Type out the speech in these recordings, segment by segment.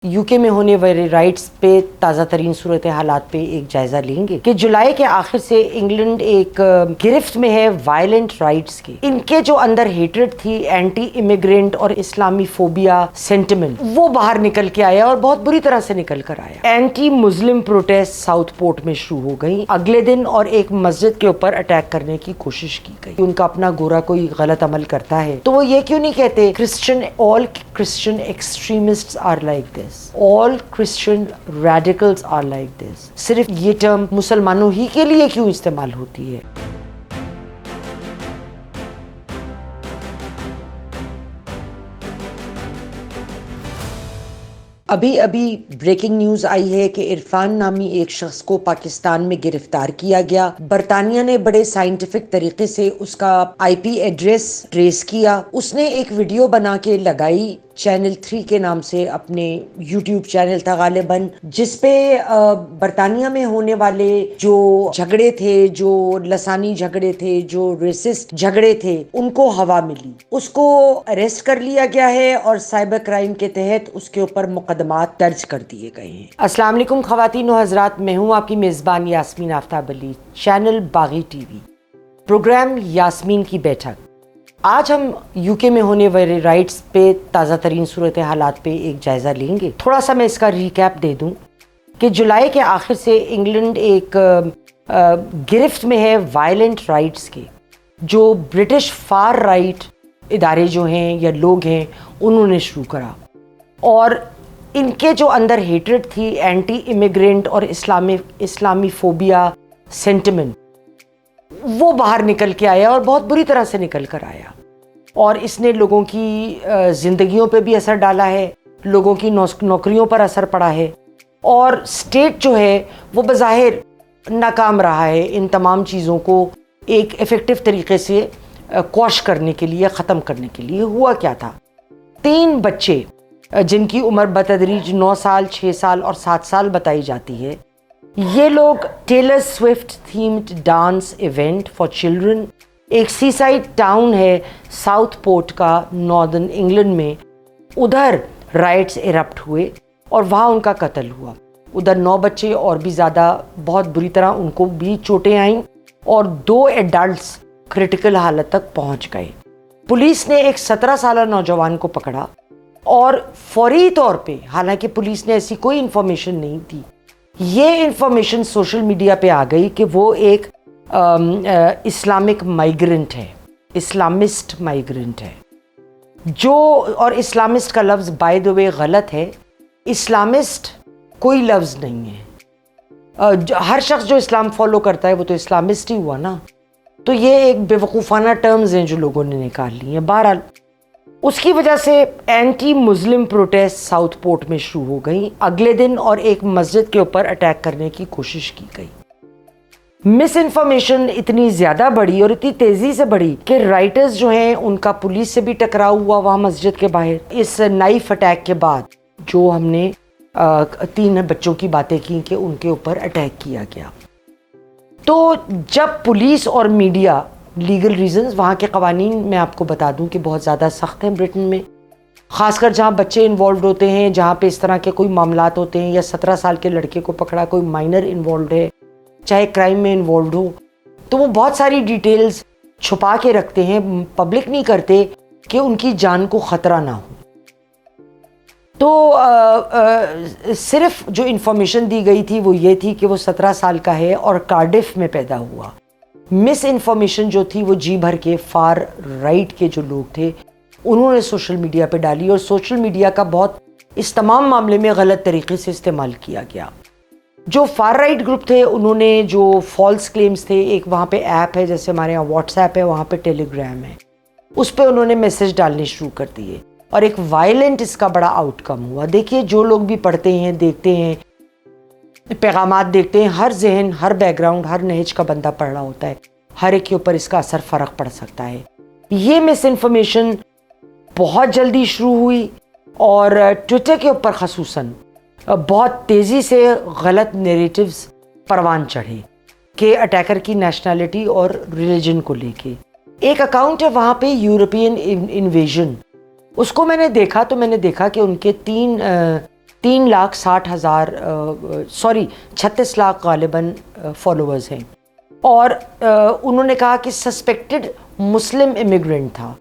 UK میں ہونے والے رائٹس پہ تازہ ترین صورت حالات پہ ایک جائزہ لیں گے کہ جولائی کے آخر سے انگلینڈ ایک گرفت میں ہے وائلنٹ رائٹس کی. ان کے جو اندر ہیٹرڈ تھی اینٹی امیگرینٹ اور اسلامی فوبیا سینٹیمنٹ وہ باہر نکل کے آیا اور بہت بری طرح سے نکل کر آیا. اینٹی مسلم پروٹیسٹ ساؤتھ پورٹ میں شروع ہو گئی اگلے دن اور ایک مسجد کے اوپر اٹیک کرنے کی کوشش کی گئی. ان کا اپنا گورا کوئی غلط عمل کرتا ہے تو وہ یہ کیوں نہیں کہتے all Christian extremists are like this, all Christian radicals are like this. صرف یہ ٹرم مسلمانوں ہی کے لیے کیوں استعمال ہوتی ہے؟ ابھی بریکنگ نیوز آئی ہے کہ عرفان نامی ایک شخص کو پاکستان میں گرفتار کیا گیا. برطانیہ نے بڑے سائنٹیفک طریقے سے اس کا آئی پی ایڈریس ٹریس کیا. اس نے ایک ویڈیو بنا کے لگائی چینل 3 کے نام سے، اپنے یوٹیوب چینل تھا غالباً، جس پہ برطانیہ میں ہونے والے جو جھگڑے تھے، جو لسانی جھگڑے تھے، جو ریسسٹ جھگڑے تھے، ان کو ہوا ملی. اس کو اریسٹ کر لیا گیا ہے اور سائبر کرائم کے تحت اس کے اوپر مقدمات درج کر دیے گئے ہیں. السلام علیکم خواتین و حضرات، میں ہوں آپ کی میزبان یاسمین آفتاب علی، چینل باغی ٹی وی، پروگرام یاسمین کی بیٹھک. آج ہم یوکے میں ہونے والے رائٹس پہ تازہ ترین صورت حالات پہ ایک جائزہ لیں گے. تھوڑا سا میں اس کا ریکیپ دے دوں کہ جولائی کے آخر سے انگلینڈ ایک گرفت میں ہے وائلنٹ رائٹس کے. جو برٹش فار رائٹ ادارے جو ہیں یا لوگ ہیں انہوں نے شروع کرا، اور ان کے جو اندر ہیٹرڈ تھی اینٹی امیگرینٹ اور اسلامی فوبیا سینٹیمنٹ وہ باہر نکل کے آیا اور بہت بری طرح سے نکل کر آیا. اور اس نے لوگوں کی زندگیوں پہ بھی اثر ڈالا ہے، لوگوں کی نوکریوں پر اثر پڑا ہے، اور اسٹیٹ جو ہے وہ بظاہر ناکام رہا ہے ان تمام چیزوں کو ایک ایفیکٹو طریقے سے کوش کرنے کے لیے، ختم کرنے کے لیے. ہوا کیا تھا، 3 بچے جن کی عمر بتدریج 9 سال، 6 سال اور 7 سال بتائی جاتی ہے، یہ لوگ Taylor Swift themed dance event for children, ایک سی سائڈ ٹاؤن ہے ساؤتھ پورٹ کا ناردرن انگلینڈ میں، ادھر رائٹس ایرپٹ ہوئے اور وہاں ان کا قتل ہوا. ادھر 9 بچے اور بھی زیادہ بہت بری طرح ان کو بھی چوٹیں آئیں اور 2 ایڈلٹس کریٹیکل حالت تک پہنچ گئے. پولیس نے ایک 17 سالہ نوجوان کو پکڑا اور فوری طور پہ، حالانکہ پولیس نے ایسی کوئی انفارمیشن نہیں دی، یہ انفارمیشن سوشل میڈیا پہ آ گئی کہ وہ ایک اسلامک مائیگرنٹ ہے، اسلامسٹ مائیگرنٹ ہے. جو اور اسلامسٹ کا لفظ بائی دا وے غلط ہے، اسلامسٹ کوئی لفظ نہیں ہے. ہر شخص جو اسلام فالو کرتا ہے وہ تو اسلامسٹ ہی ہوا نا. تو یہ ایک بیوقوفانہ ٹرمز ہیں جو لوگوں نے نکال لی ہیں. بہرحال اس کی وجہ سے اینٹی مسلم پروٹیسٹ ساؤتھ پورٹ میں شروع ہو گئی اگلے دن اور ایک مسجد کے اوپر اٹیک کرنے کی کوشش کی گئی. مس انفارمیشن اتنی زیادہ بڑھی اور اتنی تیزی سے بڑھی کہ رائٹرز جو ہیں ان کا پولیس سے بھی ٹکراؤ ہوا وہاں مسجد کے باہر. اس نائف اٹیک کے بعد جو ہم نے 3 بچوں کی باتیں کی کہ ان کے اوپر اٹیک کیا گیا، تو جب پولیس اور میڈیا، لیگل ریزنز، وہاں کے قوانین میں آپ کو بتا دوں کہ بہت زیادہ سخت ہیں برٹن میں، خاص کر جہاں بچے انوالوڈ ہوتے ہیں، جہاں پہ اس طرح کے کوئی معاملات ہوتے ہیں، یا 17 سال کے لڑکے کو پکڑا، کوئی مائنر انوالوڈ ہے، چاہے کرائم میں انوالوڈ ہو، تو وہ بہت ساری ڈیٹیلز چھپا کے رکھتے ہیں، پبلک نہیں کرتے کہ ان کی جان کو خطرہ نہ ہو. تو صرف جو انفارمیشن دی گئی تھی وہ یہ تھی کہ وہ 17 سال کا ہے اور کارڈف میں پیدا ہوا. مس انفارمیشن جو تھی وہ جی بھر کے فار رائٹ کے جو لوگ تھے انہوں نے سوشل میڈیا پہ ڈالی، اور سوشل میڈیا کا بہت اس تمام معاملے میں غلط طریقے سے استعمال کیا گیا. جو فار رائٹ گروپ تھے انہوں نے جو فالس کلیمز تھے، ایک وہاں پہ ایپ ہے جیسے ہمارے یہاں واٹس ایپ ہے، وہاں پہ ٹیلی گرام ہے، اس پہ انہوں نے میسج ڈالنے شروع کر دیے اور ایک وائلنٹ اس کا بڑا آؤٹ کم ہوا. دیکھیے جو لوگ بھی پڑھتے ہیں، دیکھتے ہیں، پیغامات دیکھتے ہیں، ہر ذہن، ہر بیک گراؤنڈ، ہر نہج کا بندہ پڑھ رہا ہوتا ہے، ہر ایک کے اوپر اس کا اثر فرق پڑ سکتا ہے. یہ مس انفارمیشن بہت جلدی شروع ہوئی اور ٹویٹر کے اوپر خصوصاً بہت تیزی سے غلط نیریٹیوز پروان چڑھے کہ اٹیکر کی نیشنلٹی اور ریلیجن کو لے کے. ایک اکاؤنٹ ہے وہاں پہ یورپین انویژن، اس کو میں نے دیکھا تو میں نے دیکھا کہ ان کے 3 36 لاکھ غالباً فالوورز ہیں. اور انہوں نے کہا کہ سسپیکٹڈ مسلم امیگرنٹ تھا.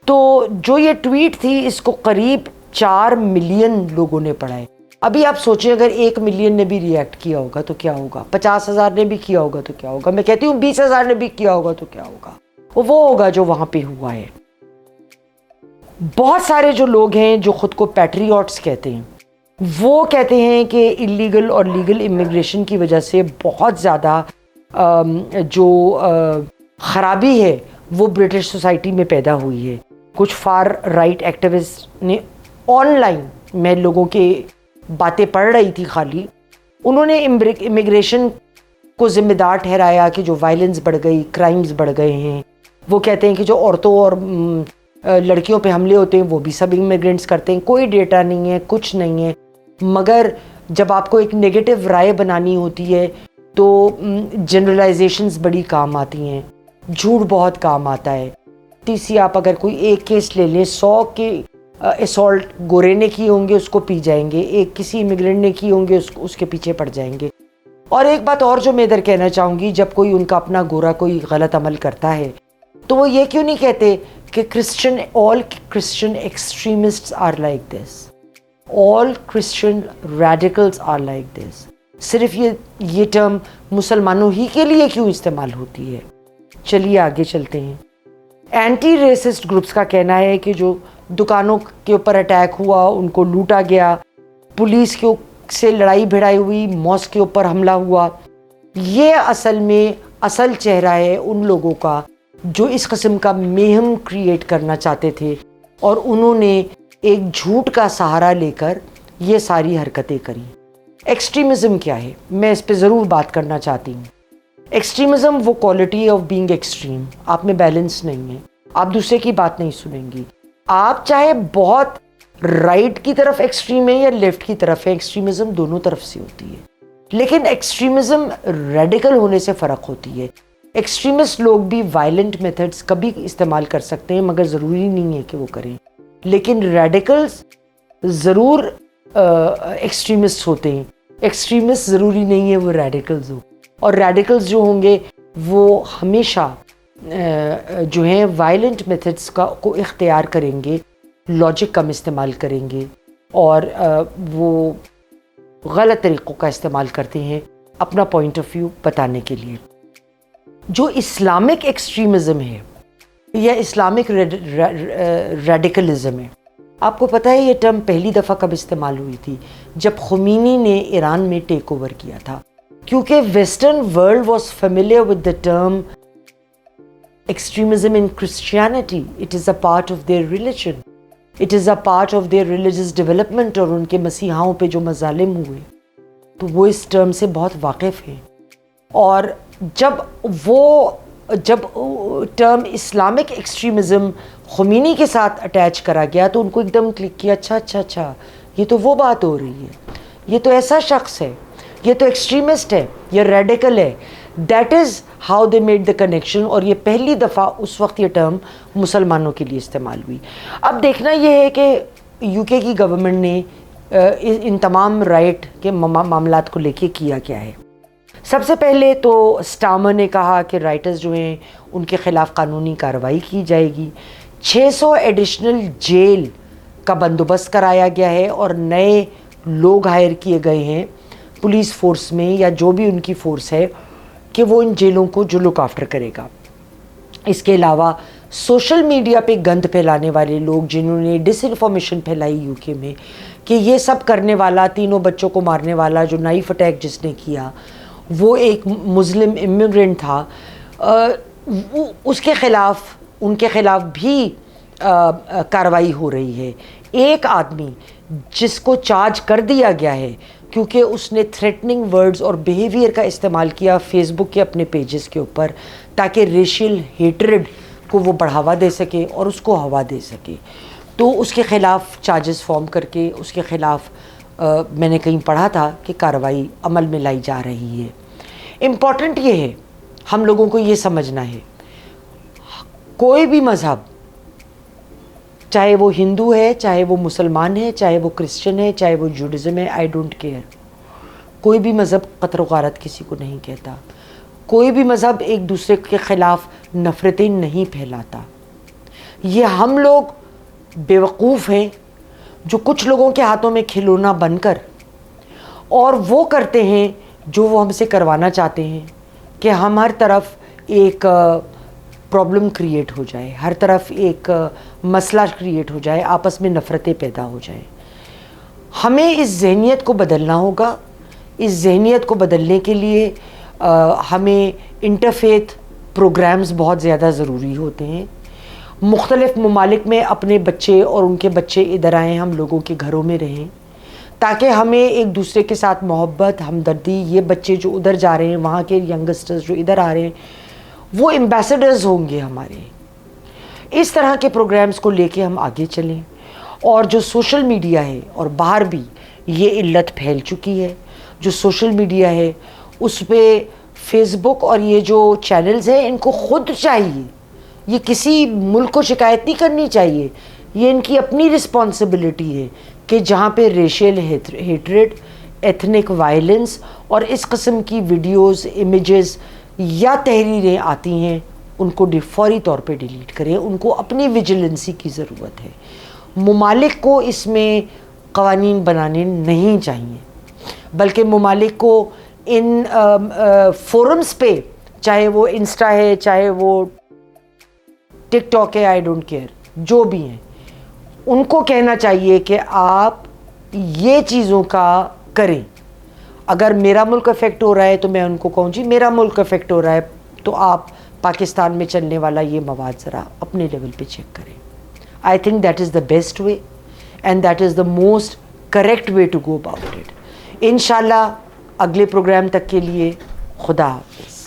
تو جو یہ ٹویٹ تھی اس کو قریب 4 ملین لوگوں نے پڑھا ہے. ابھی آپ سوچیں اگر 1 ملین نے بھی ریئیکٹ کیا ہوگا تو کیا ہوگا, 50,000 نے بھی کیا ہوگا تو کیا ہوگا, میں کہتی ہوں 20,000 نے بھی کیا ہوگا تو کیا ہوگا. وہ ہوگا جو وہاں پہ ہوا ہے. بہت سارے جو لوگ ہیں جو خود کو پیٹریوٹس کہتے ہیں وہ کہتے ہیں کہ انلیگل اور لیگل امیگریشن کی وجہ سے بہت زیادہ جو خرابی ہے وہ برٹش سوسائٹی میں پیدا ہوئی ہے. کچھ فار رائٹ ایکٹیوسٹ نے آن لائن, میں لوگوں کے باتیں پڑھ رہی تھی خالی, انہوں نے امیگریشن کو ذمہ دار ٹھہرایا کہ جو وائلنس بڑھ گئی, کرائمز بڑھ گئے ہیں. وہ کہتے ہیں کہ جو عورتوں اور لڑکیوں پہ حملے ہوتے ہیں وہ بھی سب امیگرینٹس کرتے ہیں. کوئی ڈیٹا نہیں ہے, کچھ نہیں ہے. مگر جب آپ کو ایک نیگیٹو رائے بنانی ہوتی ہے تو جنرلائزیشنز بڑی کام آتی ہیں, جھوٹ بہت کام آتا ہے. تیسری آپ اگر کوئی ایک کیس لے لیں, 100 کے اسالٹ گورے نے کیے ہوں گے اس کو پی جائیں گے, ایک کسی امیگرینٹ نے کیے ہوں گے اس کے پیچھے پڑ جائیں گے. اور ایک بات اور جو میں ادھر کہنا چاہوں گی, جب کوئی ان کا اپنا گورا کوئی غلط عمل کرتا ہے تو وہ یہ کیوں نہیں کہتے کہ all Christian extremists are like this, all Christian radicals are like this. صرف یہ ٹرم مسلمانوں ہی کے لیے کیوں استعمال ہوتی ہے؟ چلیے آگے چلتے ہیں. اینٹی ریسسٹ گروپس کا کہنا ہے کہ جو دکانوں کے اوپر اٹیک ہوا, ان کو لوٹا گیا, پولیس سے لڑائی بھڑائی ہوئی, ماسک کے اوپر حملہ ہوا, یہ اصل میں اصل چہرہ ہے ان لوگوں کا جو اس قسم کا میہم کریٹ کرنا چاہتے تھے, اور انہوں نے ایک جھوٹ کا سہارا لے کر یہ ساری حرکتیں کریں. ایکسٹریمزم کیا ہے, میں اس پہ ضرور بات کرنا چاہتی ہوں. ایکسٹریمزم وہ کوالٹی آف بینگ ایکسٹریم, آپ میں بیلنس نہیں ہے, آپ دوسرے کی بات نہیں سنیں گی. آپ چاہے بہت رائٹ کی طرف ایکسٹریم ہے یا لیفٹ کی طرف ہے, ایکسٹریمزم دونوں طرف سے ہوتی ہے. لیکن ایکسٹریمزم ریڈیکل ہونے سے فرق ہوتی ہے. ایکسٹریمسٹ لوگ بھی وائلنٹ میتھڈز کبھی استعمال کر سکتے ہیں مگر ضروری نہیں ہے کہ وہ کریں. لیکن ریڈیکلز ضرور ایکسٹریمسٹ ہوتے ہیں, ایکسٹریمسٹ ضروری نہیں ہے وہ ریڈیکلز ہو. اور ریڈیکلز جو ہوں گے وہ ہمیشہ جو ہیں وائلنٹ میتھڈز کو اختیار کریں گے, لاجک کم استعمال کریں گے, اور وہ غلط طریقوں کا استعمال کرتے ہیں اپنا پوائنٹ آف ویو بتانے کے لیے. جو اسلامک ایکسٹریمزم ہے یا اسلامک ریڈیکلزم ہے, آپ کو پتہ ہے یہ ٹرم پہلی دفعہ کب استعمال ہوئی تھی؟ جب خمینی نے ایران میں ٹیک اوور کیا تھا, کیونکہ western world was familiar with the term extremism in Christianity. It is a part of their religion, it is a part of their religious development. اور ان کے مسیحاؤں پہ جو مظالم ہوئے تو وہ اس ٹرم سے بہت واقف ہیں. اور جب ٹرم اسلامک ایکسٹریمزم خمینی کے ساتھ اٹیچ کرا گیا تو ان کو ایک دم کلک کیا, اچھا یہ تو وہ بات ہو رہی ہے, یہ تو ایسا شخص ہے, یہ تو ایکسٹریمسٹ ہے, یہ ریڈیکل ہے. That is how they made the connection. اور یہ پہلی دفعہ اس وقت یہ ٹرم مسلمانوں کے لیے استعمال ہوئی. اب دیکھنا یہ ہے کہ یو کے کی گورنمنٹ نے ان تمام رائٹ کے معاملات کو لے کے کیا کیا ہے. سب سے پہلے تو سٹارمر نے کہا کہ رائٹرز جو ہیں ان کے خلاف قانونی کارروائی کی جائے گی. 600 ایڈیشنل جیل کا بندوبست کرایا گیا ہے اور نئے لوگ ہائر کیے گئے ہیں پولیس فورس میں یا جو بھی ان کی فورس ہے کہ وہ ان جیلوں کو جو لک آفٹر کرے گا. اس کے علاوہ سوشل میڈیا پہ گند پھیلانے والے لوگ جنہوں نے ڈس انفارمیشن پھیلائی یو کے میں کہ یہ سب کرنے والا, 3 بچوں کو مارنے والا, جو نائف اٹیک جس نے کیا وہ ایک مسلم امیگرینٹ تھا, اس کے خلاف ان کے خلاف بھی کارروائی ہو رہی ہے. ایک آدمی جس کو چارج کر دیا گیا ہے کیونکہ اس نے تھریٹننگ ورڈز اور بیہیویئر کا استعمال کیا فیس بک کے اپنے پیجز کے اوپر تاکہ ریشیل ہیٹرڈ کو وہ بڑھاوا دے سکے اور اس کو ہوا دے سکے, تو اس کے خلاف چارجز فارم کر کے اس کے خلاف میں نے کہیں پڑھا تھا کہ کارروائی عمل میں لائی جا رہی ہے. امپورٹنٹ یہ ہے ہم لوگوں کو یہ سمجھنا ہے کوئی بھی مذہب چاہے وہ ہندو ہے، چاہے وہ مسلمان ہے، چاہے وہ کرسچن ہے، چاہے وہ جوڈزم ہے، آئی ڈونٹ کیئر. کوئی بھی مذہب قتل و غارت کسی کو نہیں کہتا. کوئی بھی مذہب ایک دوسرے کے خلاف نفرتیں نہیں پھیلاتا. یہ ہم لوگ بیوقوف ہیں جو کچھ لوگوں کے ہاتھوں میں کھلونا بن کر اور وہ کرتے ہیں جو وہ ہم سے کروانا چاہتے ہیں کہ ہم ہر طرف ایک پرابلم کریٹ ہو جائے، ہر طرف ایک مسئلہ کریٹ ہو جائے، آپس میں نفرتیں پیدا ہو جائیں. ہمیں اس ذہنیت کو بدلنا ہوگا. اس ذہنیت کو بدلنے کے لیے ہمیں انٹرفیتھ پروگرامز بہت زیادہ ضروری ہوتے ہیں. مختلف ممالک میں اپنے بچے اور ان کے بچے ادھر آئیں، ہم لوگوں کے گھروں میں رہیں تاکہ ہمیں ایک دوسرے کے ساتھ محبت، ہمدردی، یہ بچے جو ادھر جا رہے ہیں، وہاں کے ینگسٹرز جو ادھر آ رہے ہیں، وہ ایمبیسڈرز ہوں گے ہمارے. اس طرح کے پروگرامز کو لے کے ہم آگے چلیں. اور جو سوشل میڈیا ہے، اور باہر بھی یہ علت پھیل چکی ہے، جو سوشل میڈیا ہے اس پہ فیس بک اور یہ جو چینلز ہیں، ان کو خود چاہیے، یہ کسی ملک کو شکایت نہیں کرنی چاہیے، یہ ان کی اپنی رسپانسبلٹی ہے کہ جہاں پہ ریشیل ہیٹریڈ، ایتھنک وائلنس اور اس قسم کی ویڈیوز، امیجز یا تحریریں آتی ہیں، ان کو فوری طور پہ ڈیلیٹ کریں. ان کو اپنی ویجیلنسی کی ضرورت ہے. ممالک کو اس میں قوانین بنانے نہیں چاہیے، بلکہ ممالک کو ان فورمز پہ، چاہے وہ انسٹا ہے، چاہے وہ ٹک ٹاک ہے، آئی ڈونٹ کیئر، جو بھی ہیں، ان کو کہنا چاہیے کہ آپ یہ چیزوں کا کریں. اگر میرا ملک افیکٹ ہو رہا ہے تو میں ان کو کہوں جی میرا ملک افیکٹ ہو رہا ہے تو آپ پاکستان میں چلنے والا یہ مواد ذرا اپنے لیول پہ چیک کریں. I think that is the best way and that is the most correct way to go about it. انشاءاللہ اگلے پروگرام تک کے لیے خدا حافظ.